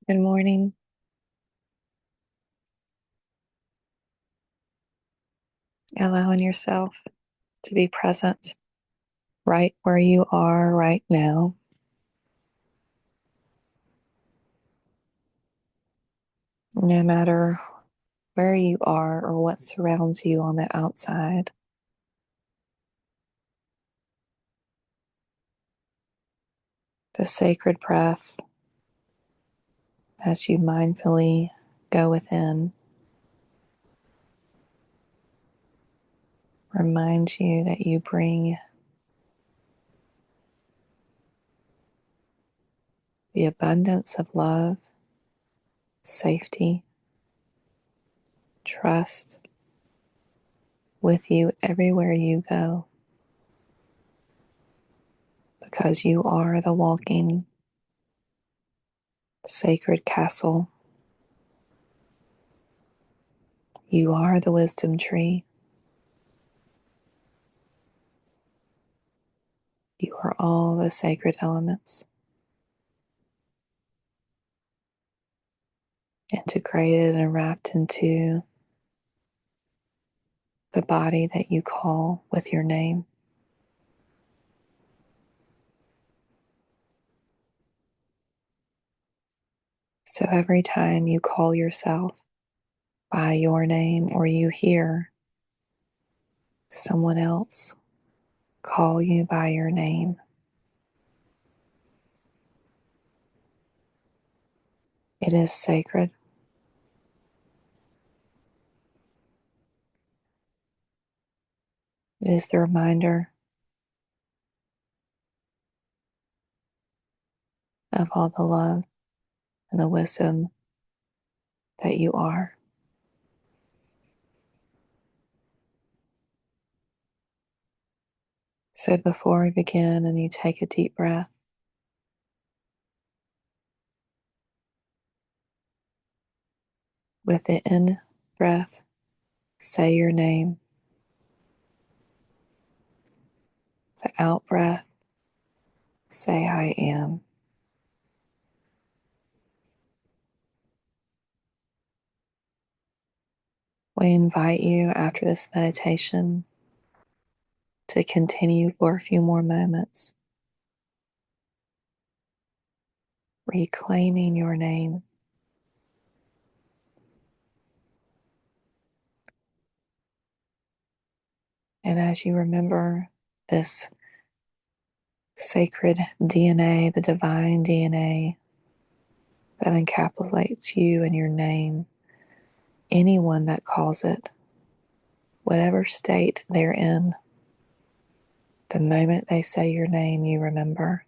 Good morning. Allowing yourself to be present right where you are right now. No matter where you are or what surrounds you on the outside. The sacred breath as you mindfully go within reminds you that you bring the abundance of love, safety, trust with you everywhere you go, because you are the walking sacred castle. You are the wisdom tree. You are all the sacred elements, integrated and wrapped into the body that you call with your name. So every time you call yourself by your name or you hear someone else call you by your name, it is sacred. It is the reminder of all the love and the wisdom that you are. So before we begin and you take a deep breath, with the in breath, say your name. The out breath, say I am. We invite you after this meditation to continue for a few more moments, reclaiming your name. And as you remember this sacred DNA, the divine DNA that encapsulates you and your name, anyone that calls it, whatever state they're in, the moment they say your name, you remember.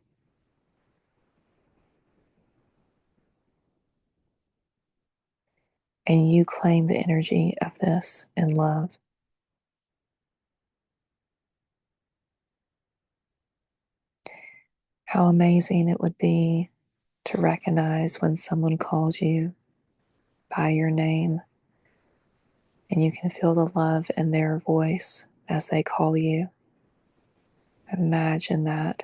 And you claim the energy of this in love. How amazing it would be to recognize when someone calls you by your name and you can feel the love in their voice as they call you. Imagine that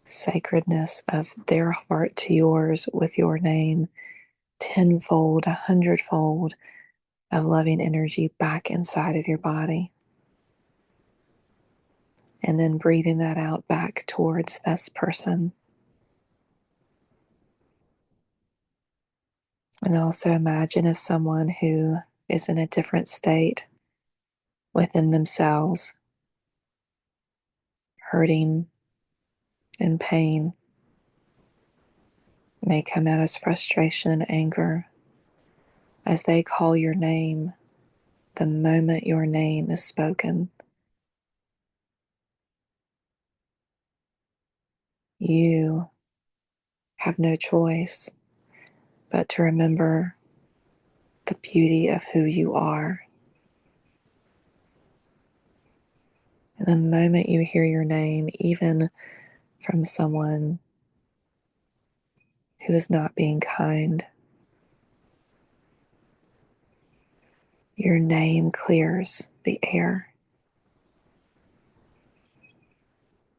sacredness of their heart to yours with your name, tenfold, 100-fold of loving energy back inside of your body. And then breathing that out back towards this person. And also imagine if someone who is in a different state within themselves, hurting and pain, may come out as frustration and anger as they call your name the moment your name is spoken. You have no choice but to remember the beauty of who you are. And the moment you hear your name, even from someone who is not being kind, your name clears the air.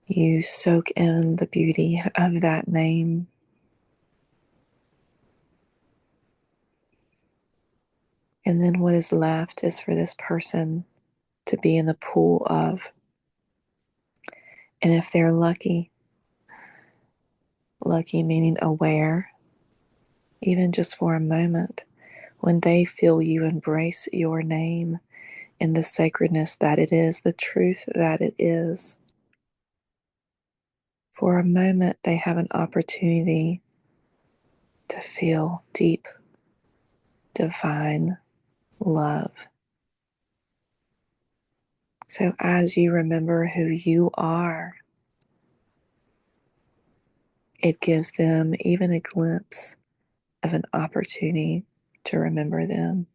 You soak in the beauty of that name. And then what is left is for this person to be in the pool of. And if they're lucky, lucky meaning aware, even just for a moment, when they feel you embrace your name in the sacredness that it is, the truth that it is, for a moment they have an opportunity to feel deep, divine love. So as you remember who you are, it gives them even a glimpse of an opportunity to remember them.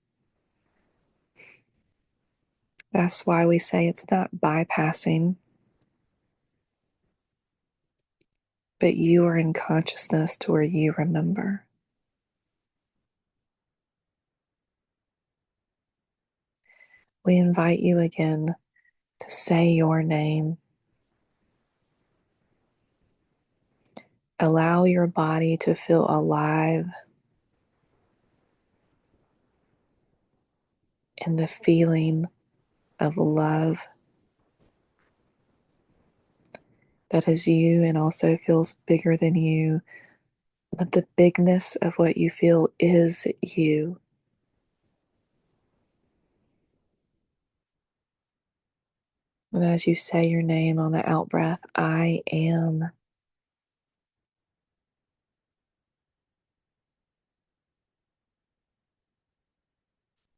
That's why we say it's not bypassing, but you are in consciousness to where you remember. We invite you again to say your name. Allow your body to feel alive in the feeling of love that is you and also feels bigger than you, but the bigness of what you feel is you. And as you say your name on the out breath, I am.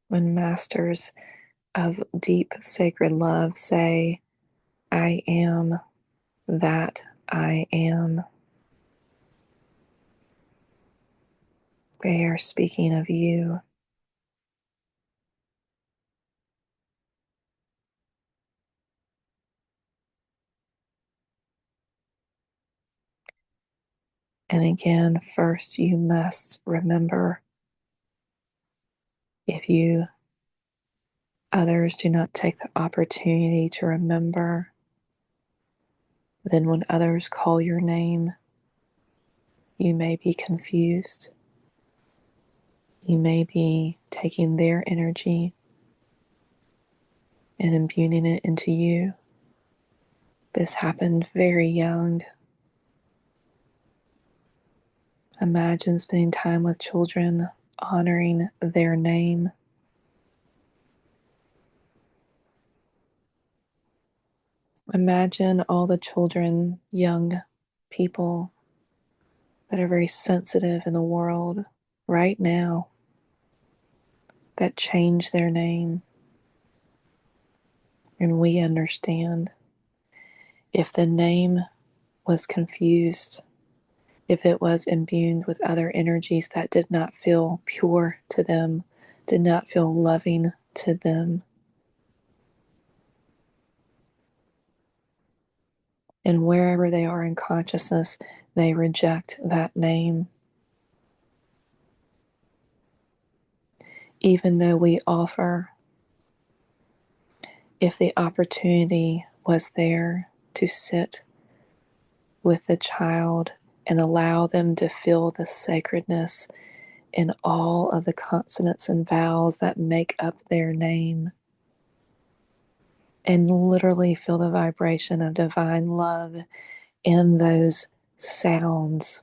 When masters of deep sacred love say, I am that I am, they are speaking of you. And again, first you must remember, if you others do not take the opportunity to remember, then when others call your name, you may be confused. You may be taking their energy and imbuing it into you. This happened very young. Imagine spending time with children, honoring their name. Imagine all the children, young people that are very sensitive in the world right now that change their name. And we understand if the name was confused, if it was imbued with other energies that did not feel pure to them, did not feel loving to them, and wherever they are in consciousness, they reject that name. Even though we offer, if the opportunity was there to sit with the child and allow them to feel the sacredness in all of the consonants and vowels that make up their name, and literally feel the vibration of divine love in those sounds,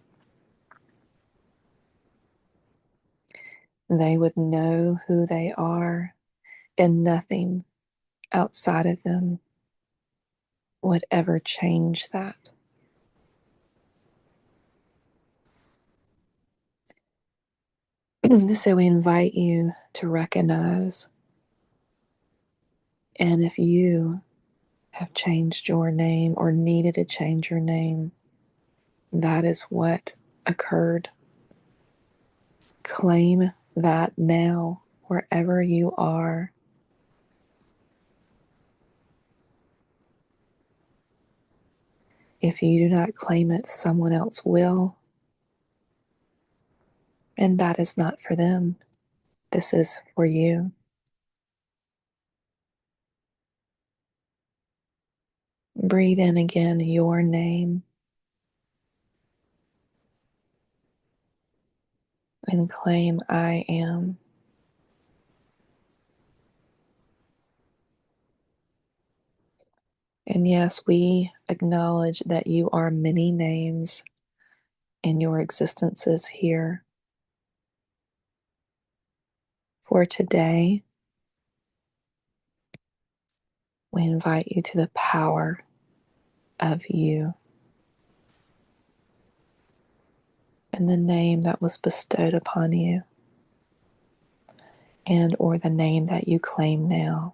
they would know who they are, and nothing outside of them would ever change that. So we invite you to recognize, and if you have changed your name or needed to change your name, that is what occurred. Claim that now, wherever you are. If you do not claim it, someone else will. And that is not for them. This is for you. Breathe in again your name and claim I am. And yes, we acknowledge that you are many names in your existences here. For today, we invite you to the power of you and the name that was bestowed upon you, and or the name that you claim now,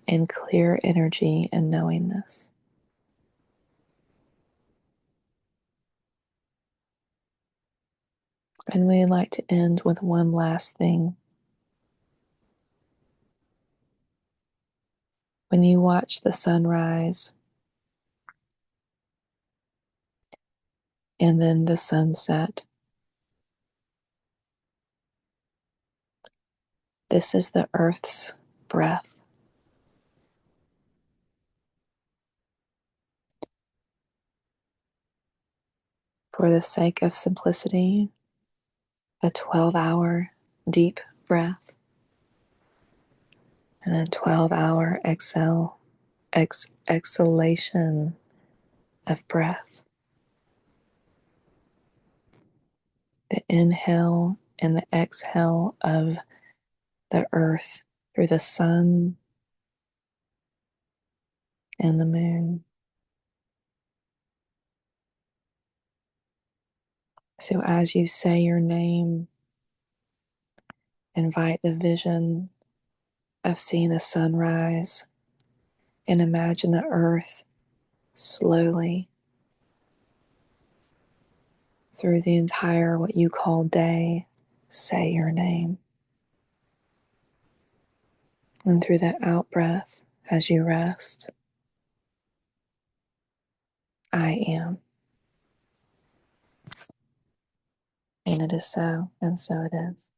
in clear energy and knowingness. And we'd like to end with one last thing. When you watch the sunrise and then the sunset, this is the earth's breath. For the sake of simplicity, a 12-hour deep breath and a 12-hour exhalation of breath. The inhale and the exhale of the earth through the sun and the moon. So as you say your name, invite the vision of seeing the sunrise and imagine the earth slowly through the entire what you call day. Say your name. And through that out breath as you rest, I am. And it is so, and so it is.